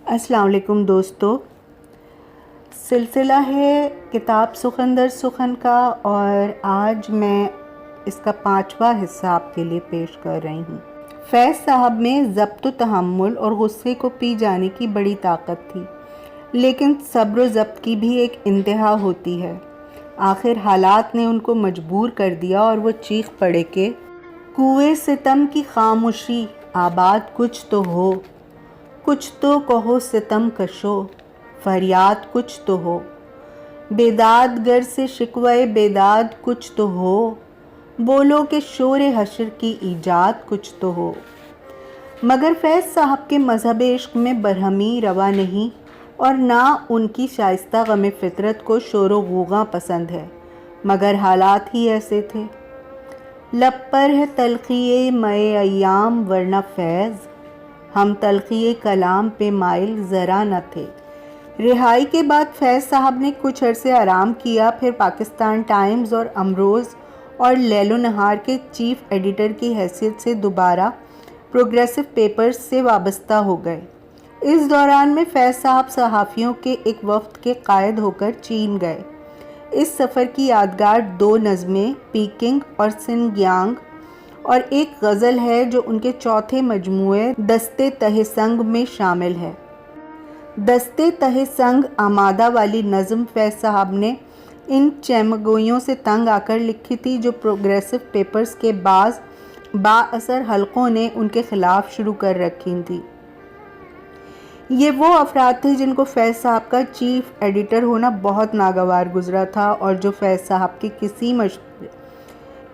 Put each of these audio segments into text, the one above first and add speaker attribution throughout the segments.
Speaker 1: السلام علیکم دوستو، سلسلہ ہے کتاب سخن در سخن کا، اور آج میں اس کا 5واں حصہ آپ کے لیے پیش کر رہی ہوں۔ فیض صاحب میں ضبط و تحمل اور غصے کو پی جانے کی بڑی طاقت تھی، لیکن صبر و ضبط کی بھی ایک انتہا ہوتی ہے۔ آخر حالات نے ان کو مجبور کر دیا اور وہ چیخ پڑے کہ کوئے ستم کی خاموشی، آباد کچھ تو ہو، کچھ تو کہو ستم کشو، فریاد کچھ تو ہو، بیداد گر سے شکوے بیداد کچھ تو ہو، بولو کہ شور حشر کی ایجاد کچھ تو ہو۔ مگر فیض صاحب کے مذہب عشق میں برہمی روا نہیں، اور نہ ان کی شائستہ غم فطرت کو شور و غوغاں پسند ہے، مگر حالات ہی ایسے تھے۔ لب پر ہے تلخی مے ایام ورنہ فیض، ہم تلخی کلام پہ مائل ذرا نہ تھے۔ رہائی کے بعد فیض صاحب نے کچھ عرصے آرام کیا، پھر پاکستان ٹائمز اور امروز اور لیل و نہار کے چیف ایڈیٹر کی حیثیت سے دوبارہ پروگریسو پیپرز سے وابستہ ہو گئے۔ اس دوران میں فیض صاحب صحافیوں کے ایک وفد کے قائد ہو کر چین گئے۔ اس سفر کی یادگار 2 نظمیں پیکنگ اور سنگیانگ اور ایک غزل ہے جو ان کے چوتھے مجموعے دستے تہ سنگ میں شامل ہے۔ دستے تہ سنگ آمادہ والی نظم فیض صاحب نے ان چیمگوئیوں سے تنگ آ کر لکھی تھی جو پروگریسو پیپرز کے بعض با اثر حلقوں نے ان کے خلاف شروع کر رکھی تھی۔ یہ وہ افراد تھے جن کو فیض صاحب کا چیف ایڈیٹر ہونا بہت ناگوار گزرا تھا، اور جو فیض صاحب کے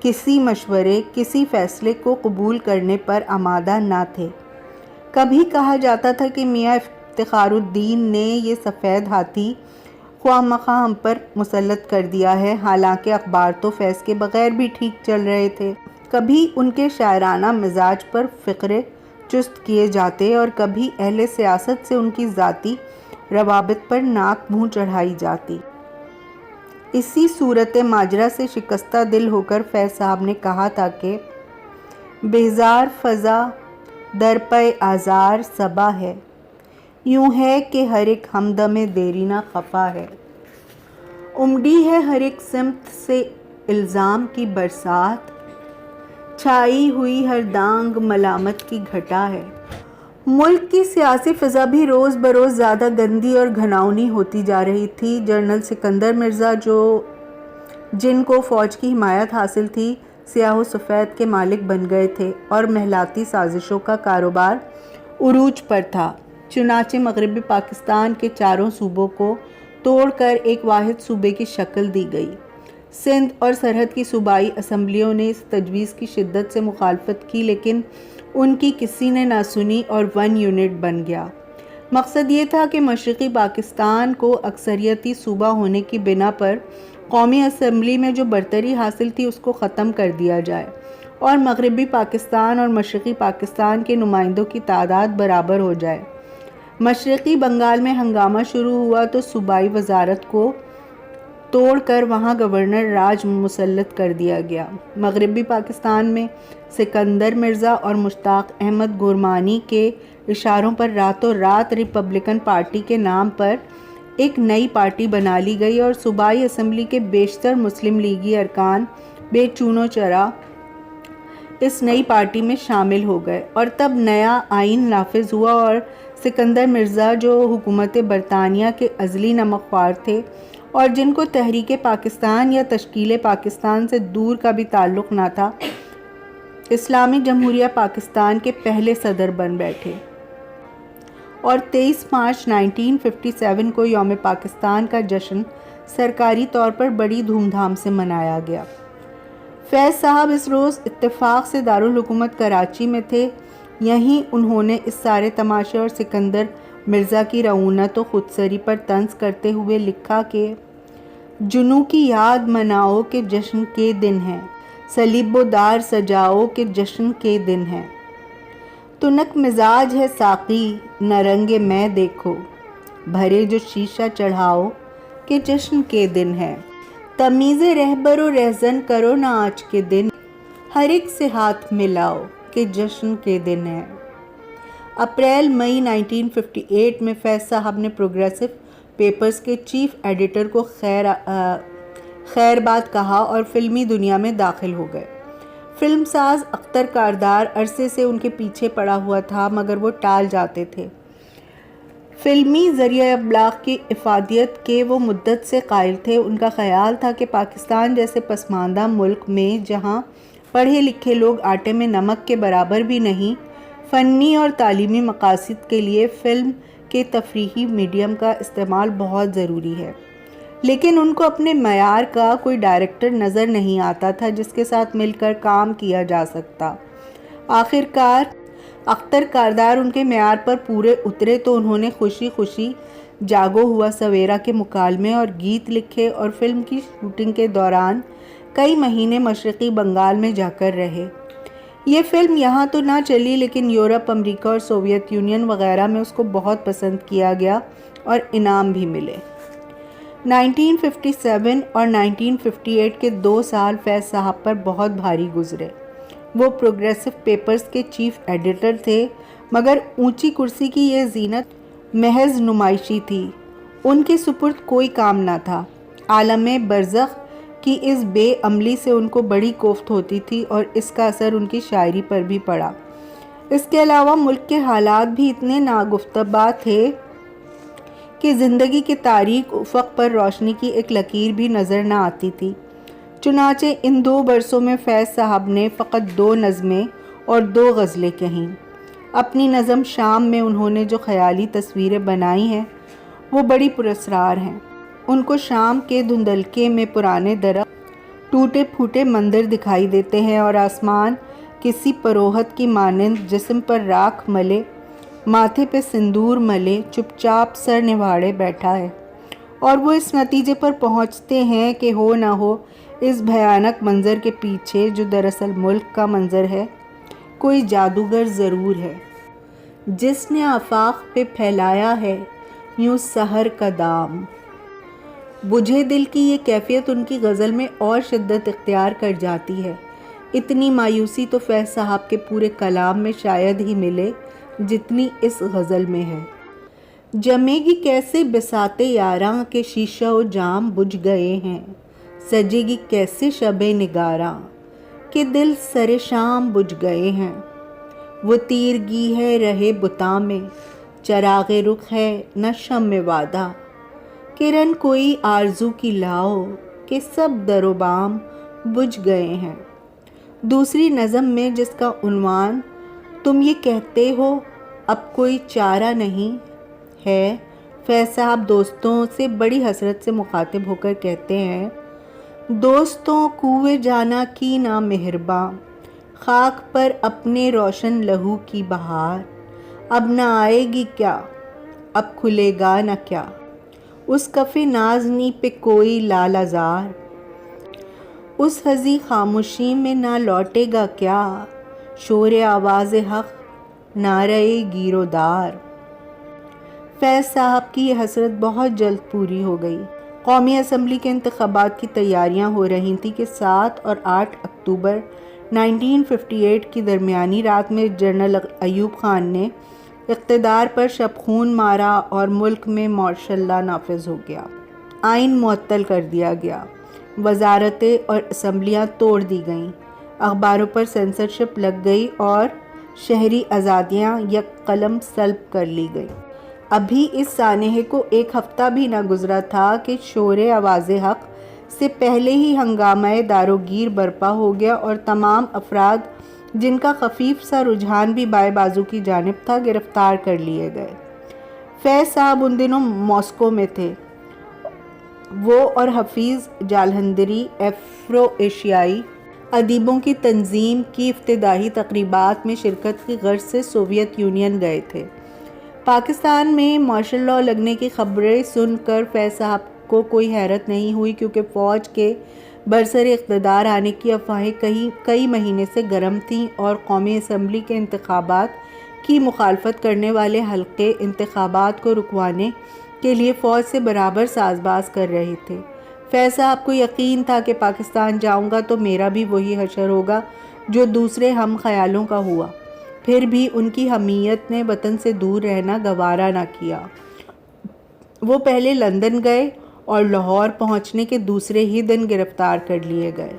Speaker 1: کسی مشورے، کسی فیصلے کو قبول کرنے پر آمادہ نہ تھے۔ کبھی کہا جاتا تھا کہ میاں افتخار الدین نے یہ سفید ہاتھی خواہ مخواہ ہم پر مسلط کر دیا ہے، حالانکہ اخبار تو فیض کے بغیر بھی ٹھیک چل رہے تھے۔ کبھی ان کے شاعرانہ مزاج پر فقرے چست کیے جاتے اور کبھی اہل سیاست سے ان کی ذاتی روابط پر ناک منہ چڑھائی جاتی۔ اسی صورت ماجرا سے شکستہ دل ہو کر فیض صاحب نے کہا تھا کہ بیزار فضا در پہ آزار صبا ہے، یوں ہے کہ ہر ایک ہمدم دیرینہ خفا ہے، امڈی ہے ہر ایک سمت سے الزام کی برسات، چھائی ہوئی ہر دانگ ملامت کی گھٹا ہے۔ ملک کی سیاسی فضا بھی روز بروز زیادہ گندی اور گھناؤنی ہوتی جا رہی تھی۔ جنرل سکندر مرزا جن کو فوج کی حمایت حاصل تھی، سیاہ و سفید کے مالک بن گئے تھے اور محلاتی سازشوں کا کاروبار عروج پر تھا۔ چنانچہ مغربی پاکستان کے چاروں صوبوں کو توڑ کر ایک واحد صوبے کی شکل دی گئی۔ سندھ اور سرحد کی صوبائی اسمبلیوں نے اس تجویز کی شدت سے مخالفت کی، لیکن ان کی کسی نے نہ سنی اور 1 یونٹ بن گیا۔ مقصد یہ تھا کہ مشرقی پاکستان کو اکثریتی صوبہ ہونے کی بنا پر قومی اسمبلی میں جو برتری حاصل تھی اس کو ختم کر دیا جائے اور مغربی پاکستان اور مشرقی پاکستان کے نمائندوں کی تعداد برابر ہو جائے۔ مشرقی بنگال میں ہنگامہ شروع ہوا تو صوبائی وزارت کو توڑ کر وہاں گورنر راج مسلط کر دیا گیا۔ مغربی پاکستان میں سکندر مرزا اور مشتاق احمد گورمانی کے اشاروں پر راتوں رات ریپبلکن پارٹی کے نام پر ایک نئی پارٹی بنا لی گئی اور صوبائی اسمبلی کے بیشتر مسلم لیگی ارکان بے چون و چرا اس نئی پارٹی میں شامل ہو گئے، اور تب نیا آئین نافذ ہوا اور سکندر مرزا جو حکومت برطانیہ کے ازلی نمک خوار تھے اور جن کو تحریک پاکستان یا تشکیل پاکستان سے دور کا بھی تعلق نہ تھا، اسلامی جمہوریہ پاکستان کے پہلے صدر بن بیٹھے، اور 23 مارچ 1957 کو یوم پاکستان کا جشن سرکاری طور پر بڑی دھوم دھام سے منایا گیا۔ فیض صاحب اس روز اتفاق سے دارالحکومت کراچی میں تھے۔ یہیں انہوں نے اس سارے تماشے اور سکندر مرزا کی رعونت و خودسری پر طنز کرتے ہوئے لکھا کہ جنوں کی یاد مناؤ کہ جشن کے دن ہے، صلیب و دار سجاؤ کہ جشن کے دن ہے، تنک مزاج ہے ساقی نہ رنگ میں دیکھو، بھرے جو شیشہ چڑھاؤ کہ جشن کے دن ہے، تمیز رہبر و رہزن کرو نہ آج کے دن، ہر ایک سے ہاتھ ملاؤ کہ جشن کے دن ہے۔ اپریل مئی 1958 میں فیض صاحب نے پروگریسو پیپرز کے چیف ایڈیٹر کو خیر بات کہا اور فلمی دنیا میں داخل ہو گئے۔ فلم ساز اختر کاردار عرصے سے ان کے پیچھے پڑا ہوا تھا مگر وہ ٹال جاتے تھے۔ فلمی ذریعہ ابلاغ کی افادیت کے وہ مدت سے قائل تھے۔ ان کا خیال تھا کہ پاکستان جیسے پسماندہ ملک میں جہاں پڑھے لکھے لوگ آٹے میں نمک کے برابر بھی نہیں، فنی اور تعلیمی مقاصد کے لیے فلم کے تفریحی میڈیم کا استعمال بہت ضروری ہے، لیکن ان کو اپنے معیار کا کوئی ڈائریکٹر نظر نہیں آتا تھا جس کے ساتھ مل کر کام کیا جا سکتا۔ آخر کار اختر کاردار ان کے معیار پر پورے اترے تو انہوں نے خوشی خوشی جاگو ہوا سویرا کے مکالمے اور گیت لکھے اور فلم کی شوٹنگ کے دوران کئی مہینے مشرقی بنگال میں جا کر رہے۔ یہ فلم یہاں تو نہ چلی لیکن یورپ، امریکہ اور سوویت یونین وغیرہ میں اس کو بہت پسند کیا گیا اور انعام بھی ملے۔ 1957 اور 1958 کے 2 سال فیض صاحب پر بہت بھاری گزرے۔ وہ پروگریسو پیپرز کے چیف ایڈیٹر تھے مگر اونچی کرسی کی یہ زینت محض نمائشی تھی، ان کے سپرد کوئی کام نہ تھا۔ عالم برزخ کی اس بے عملی سے ان کو بڑی کوفت ہوتی تھی اور اس کا اثر ان کی شاعری پر بھی پڑا۔ اس کے علاوہ ملک کے حالات بھی اتنے ناگفتبا تھے کہ زندگی کے تاریک افق پر روشنی کی ایک لکیر بھی نظر نہ آتی تھی۔ چنانچہ ان 2 برسوں میں فیض صاحب نے فقط 2 نظمیں اور 2 غزلیں کہیں۔ اپنی نظم شام میں انہوں نے جو خیالی تصویریں بنائی ہیں وہ بڑی پراسرار ہیں۔ ان کو شام کے دھندلکے میں پرانے درخت، ٹوٹے پھوٹے مندر دکھائی دیتے ہیں اور آسمان کسی پروہت کی مانند جسم پر راکھ ملے، ماتھے پہ سندور ملے چپ چاپ سر نواڑے بیٹھا ہے، اور وہ اس نتیجے پر پہنچتے ہیں کہ ہو نہ ہو اس بھیانک منظر کے پیچھے جو دراصل ملک کا منظر ہے کوئی جادوگر ضرور ہے جس نے آفاق پہ پھیلایا ہے یوں سحر کا دام۔ بجھے دل کی یہ کیفیت ان کی غزل میں اور شدت اختیار کر جاتی ہے۔ اتنی مایوسی تو فیض صاحب کے پورے کلام میں شاید ہی ملے جتنی اس غزل میں ہے۔ جمے گی کیسے بساتے یاراں کے شیشہ و جام بجھ گئے ہیں، سجے گی کیسے شب نگاراں کہ دل سر شام بجھ گئے ہیں۔ وہ تیرگی ہے رہے بتاں میں، چراغ رخ ہے نہ شمع وعدہ، کرن کوئی آرزو کی لاؤ کہ سب در و بام بجھ گئے ہیں۔ دوسری نظم میں جس کا عنوان تم یہ کہتے ہو اب کوئی چارہ نہیں ہے، فیض صاحب دوستوں سے بڑی حسرت سے مخاطب ہو کر کہتے ہیں: دوستوں کوئے جانا کی نا مہرباں، خاک پر اپنے روشن لہو کی بہار، اب نہ آئے گی کیا اب کھلے گا نہ کیا، اس کف نازنی پہ کوئی لال آزار، اس ہزی خاموشی میں نہ لوٹے گا کیا، شور آواز حق نعرہ گیر و دار۔ فیض صاحب کی یہ حسرت بہت جلد پوری ہو گئی۔ قومی اسمبلی کے انتخابات کی تیاریاں ہو رہی تھیں کہ 7 اور 8 اکتوبر 1958 کی درمیانی رات میں جنرل ایوب خان نے اقتدار پر شبخون مارا اور ملک میں مارشل لا نافذ ہو گیا۔ آئین معطل کر دیا گیا، وزارتیں اور اسمبلیاں توڑ دی گئیں، اخباروں پر سینسرشپ لگ گئی اور شہری آزادیاں یک قلم سلب کر لی گئیں۔ ابھی اس سانحے کو 1 ہفتہ بھی نہ گزرا تھا کہ شور آواز حق سے پہلے ہی ہنگامہ دار و گیر برپا ہو گیا اور تمام افراد جن کا خفیف سا رجحان بھی بائیں بازو کی جانب تھا گرفتار کر لیے گئے۔ فیض صاحب ان دنوں ماسکو میں تھے۔ وہ اور حفیظ جالندھری افرو ایشیائی ادیبوں کی تنظیم کی افتتاحی تقریبات میں شرکت کی غرض سے سوویت یونین گئے تھے۔ پاکستان میں مارشل لاء لگنے کی خبریں سن کر فیض صاحب کو کوئی حیرت نہیں ہوئی کیونکہ فوج کے برسر اقتدار آنے کی افواہیں کئی مہینے سے گرم تھیں اور قومی اسمبلی کے انتخابات کی مخالفت کرنے والے حلقے انتخابات کو رکوانے کے لیے فوج سے برابر ساز باز کر رہے تھے۔ فیض صاحب کو یقین تھا کہ پاکستان جاؤں گا تو میرا بھی وہی حشر ہوگا جو دوسرے ہم خیالوں کا ہوا۔ پھر بھی ان کی حمیت نے وطن سے دور رہنا گوارا نہ کیا۔ وہ پہلے لندن گئے اور لاہور پہنچنے کے دوسرے ہی دن گرفتار کر لیے گئے۔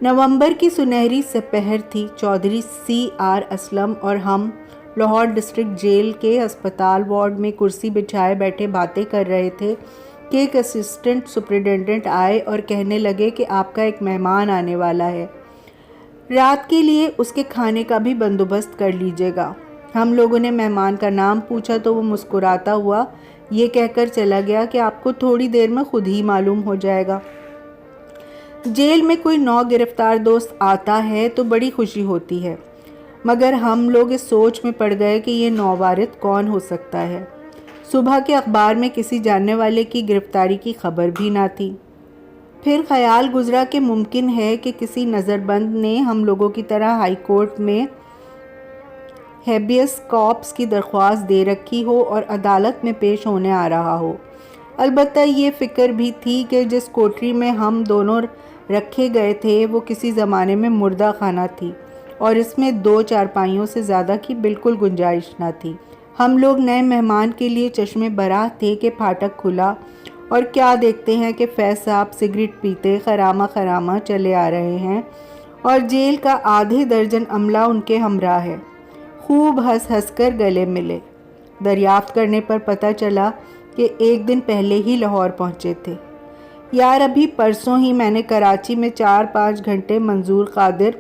Speaker 1: نومبر کی سنہری سپہر تھی۔ چودھری C.R. اسلم اور ہم لاہور ڈسٹرکٹ جیل کے ہسپتال وارڈ میں کرسی بچھائے بیٹھے باتیں کر رہے تھے کہ ایک اسسٹنٹ سپرنٹینڈنٹ آئے اور کہنے لگے کہ آپ کا ایک مہمان آنے والا ہے، رات کے لیے اس کے کھانے کا بھی بندوبست کر لیجیے گا۔ ہم لوگوں نے مہمان کا نام پوچھا تو وہ مسکراتا ہوا یہ کہہ کر چلا گیا کہ آپ کو تھوڑی دیر میں خود ہی معلوم ہو جائے گا۔ جیل میں کوئی نو گرفتار دوست آتا ہے تو بڑی خوشی ہوتی ہے، مگر ہم لوگ اس سوچ میں پڑ گئے کہ یہ نووارد کون ہو سکتا ہے۔ صبح کے اخبار میں کسی جاننے والے کی گرفتاری کی خبر بھی نہ تھی۔ پھر خیال گزرا کہ ممکن ہے کہ کسی نظر بند نے ہم لوگوں کی طرح ہائی کورٹ میں ہیبیس کارپس کی درخواست دے رکھی ہو اور عدالت میں پیش ہونے آ رہا ہو۔ البتہ یہ فکر بھی تھی کہ جس کوٹری میں ہم دونوں رکھے گئے تھے وہ کسی زمانے میں مردہ خانہ تھی اور اس میں 2 چارپائیوں سے زیادہ کی بالکل گنجائش نہ تھی۔ ہم لوگ نئے مہمان کے لیے چشمے براہ تھے کہ پھاٹک کھلا اور کیا دیکھتے ہیں کہ فیض صاحب سگریٹ پیتے خرامہ چلے آ رہے ہیں اور جیل کا آدھے درجن عملہ ان کے ہمراہ ہے۔ خوب ہنس کر گلے ملے۔ دریافت کرنے پر پتہ چلا کہ ایک دن پہلے ہی لاہور پہنچے تھے۔ یار ابھی پرسوں ہی میں نے کراچی میں 4-5 گھنٹے منظور قادر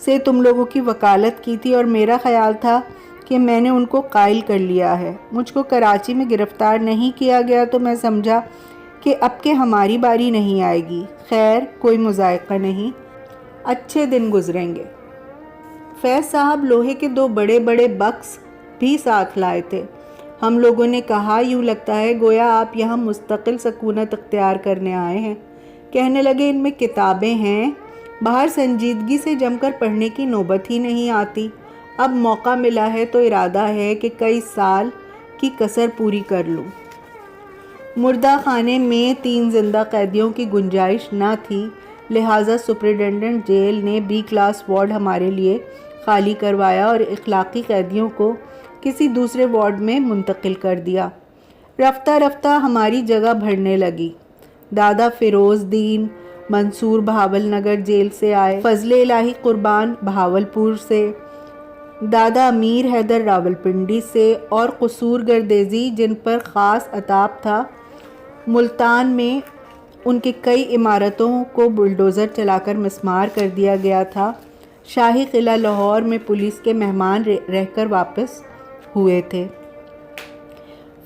Speaker 1: سے تم لوگوں کی وکالت کی تھی اور میرا خیال تھا کہ میں نے ان کو قائل کر لیا ہے۔ مجھ کو کراچی میں گرفتار نہیں کیا گیا تو میں سمجھا کہ اب کہ ہماری باری نہیں آئے گی۔ خیر کوئی مذائقہ نہیں، اچھے دن گزریں گے۔ فیض صاحب لوہے کے 2 بڑے بڑے بکس بھی ساتھ لائے تھے۔ ہم لوگوں نے کہا یوں لگتا ہے گویا آپ یہاں مستقل سکونت اختیار کرنے آئے ہیں۔ کہنے لگے ان میں کتابیں ہیں، باہر سنجیدگی سے جم کر پڑھنے کی نوبت ہی نہیں آتی۔ اب موقع ملا ہے تو ارادہ ہے کہ کئی سال کی کسر پوری کر لوں۔ مردہ خانے میں 3 زندہ قیدیوں کی گنجائش نہ تھی، لہٰذا سپرنٹینڈنٹ جیل نے B کلاس وارڈ ہمارے لیے خالی کروایا اور اخلاقی قیدیوں کو کسی دوسرے وارڈ میں منتقل کر دیا۔ رفتہ رفتہ ہماری جگہ بھرنے لگی۔ دادا فیروز دین منصور بہاول نگر جیل سے آئے، فضل الہی قربان بہاولپور سے، دادا امیر حیدر راولپنڈی سے اور قصور گردیزی جن پر خاص عتاب تھا ملتان میں ان کی کئی عمارتوں کو بلڈوزر چلا کر مسمار کر دیا گیا تھا، شاہی قلعہ لاہور میں پولیس کے مہمان رہ کر واپس ہوئے تھے۔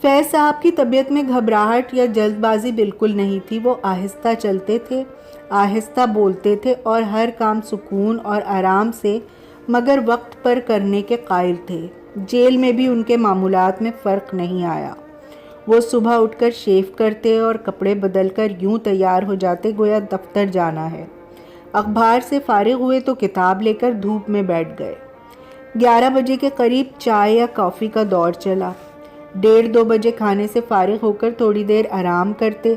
Speaker 1: فیض صاحب کی طبیعت میں گھبراہٹ یا جلد بازی بالکل نہیں تھی۔ وہ آہستہ چلتے تھے، آہستہ بولتے تھے اور ہر کام سکون اور آرام سے مگر وقت پر کرنے کے قائل تھے۔ جیل میں بھی ان کے معمولات میں فرق نہیں آیا۔ وہ صبح اٹھ کر شیو کرتے اور کپڑے بدل کر یوں تیار ہو جاتے گویا دفتر جانا ہے۔ اخبار سے فارغ ہوئے تو کتاب لے کر دھوپ میں بیٹھ گئے۔ 11 بجے کے قریب چائے یا کافی کا دور چلا۔ 1:30-2 بجے کھانے سے فارغ ہو کر تھوڑی دیر آرام کرتے۔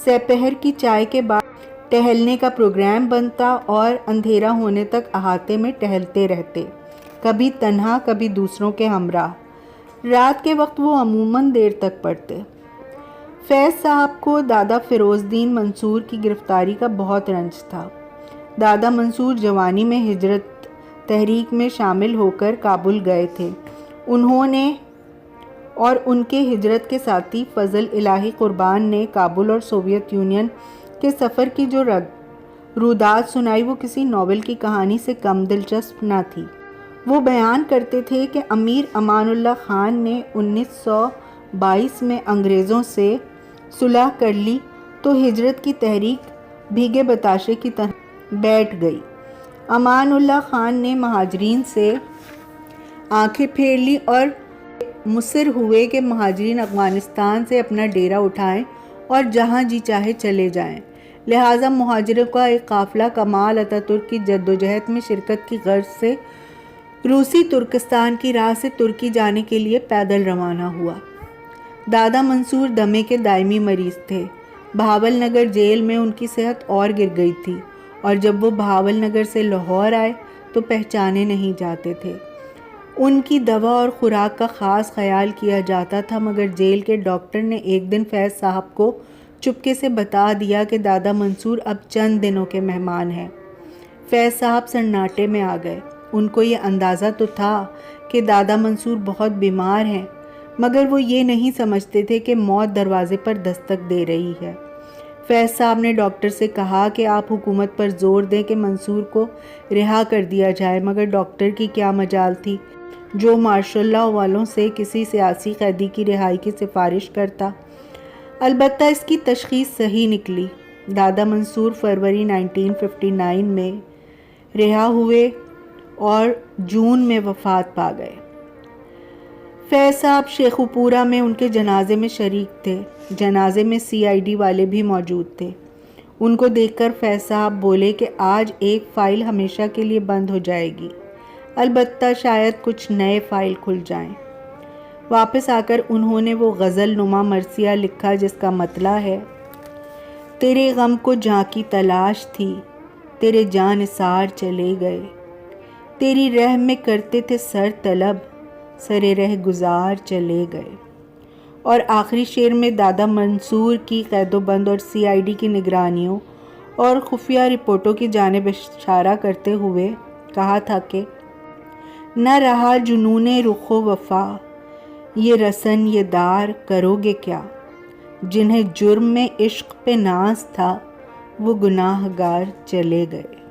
Speaker 1: سپہر کی چائے کے بعد ٹہلنے کا پروگرام بنتا اور اندھیرا ہونے تک احاطے میں ٹہلتے رہتے، کبھی تنہا کبھی دوسروں کے ہمراہ۔ رات کے وقت وہ عموماً دیر تک پڑھتے۔ فیض صاحب کو دادا فیروز دین منصور کی گرفتاری کا بہت رنج تھا۔ دادا منصور جوانی میں ہجرت تحریک میں شامل ہو کر کابل گئے تھے۔ انہوں نے اور ان کے ہجرت کے ساتھی فضل الہی قربان نے کابل اور سوویت یونین کے سفر کی جو رودات سنائی وہ کسی ناول کی کہانی سے کم دلچسپ نہ تھی۔ وہ بیان کرتے تھے کہ امیر امان اللہ خان نے 1922 میں انگریزوں سے صلح کر لی تو ہجرت کی تحریک بھیگے بتاشے کی طرح بیٹھ گئی۔ امان اللہ خان نے مہاجرین سے آنکھیں پھیر لی اور مصر ہوئے کہ مہاجرین افغانستان سے اپنا ڈیرا اٹھائیں اور جہاں جی چاہے چلے جائیں۔ لہٰذا مہاجروں کا ایک قافلہ کمال اتاترک کی جدوجہد میں شرکت کی غرض سے روسی ترکستان کی راہ سے ترکی جانے کے لیے پیدل روانہ ہوا۔ دادا منصور دمے کے دائمی مریض تھے۔ بہاول نگر جیل میں ان کی صحت اور گر گئی تھی اور جب وہ بہاول نگر سے لاہور آئے تو پہچانے نہیں جاتے تھے۔ ان کی دوا اور خوراک کا خاص خیال کیا جاتا تھا، مگر جیل کے ڈاکٹر نے ایک دن فیض صاحب کو چپکے سے بتا دیا کہ دادا منصور اب چند دنوں کے مہمان ہیں۔ فیض صاحب سناٹے میں آ گئے۔ ان کو یہ اندازہ تو تھا کہ دادا منصور بہت بیمار ہیں، مگر وہ یہ نہیں سمجھتے تھے کہ موت دروازے پر دستک دے رہی ہے۔ فیض صاحب نے ڈاکٹر سے کہا کہ آپ حکومت پر زور دیں کہ منصور کو رہا کر دیا جائے، مگر ڈاکٹر کی کیا مجال تھی جو مارشل لاء والوں سے کسی سیاسی قیدی کی رہائی کی سفارش کرتا۔ البتہ اس کی تشخیص صحیح نکلی۔ دادا منصور فروری 1959 میں رہا ہوئے اور جون میں وفات پا گئے۔ فیض صاحب شیخو پورہ میں ان کے جنازے میں شریک تھے۔ جنازے میں CID والے بھی موجود تھے۔ ان کو دیکھ کر فیض صاحب بولے کہ آج ایک فائل ہمیشہ کے لیے بند ہو جائے گی، البتہ شاید کچھ نئے فائل کھل جائیں۔ واپس آ کر انہوں نے وہ غزل نما مرثیہ لکھا جس کا مطلع ہے: تیرے غم کو جاں کی تلاش تھی، تیرے جاں نثار چلے گئے، تیری رحم میں کرتے تھے سر طلب، سرے رہ گزار چلے گئے۔ اور آخری شعر میں دادا منصور کی قید و بند اور CID کی نگرانیوں اور خفیہ رپورٹوں کی جانب اشارہ کرتے ہوئے کہا تھا کہ نہ رہا جنون رخ و وفا، یہ رسن یہ دار کرو گے کیا، جنہیں جرم میں عشق پہ ناز تھا وہ گناہ گار چلے گئے۔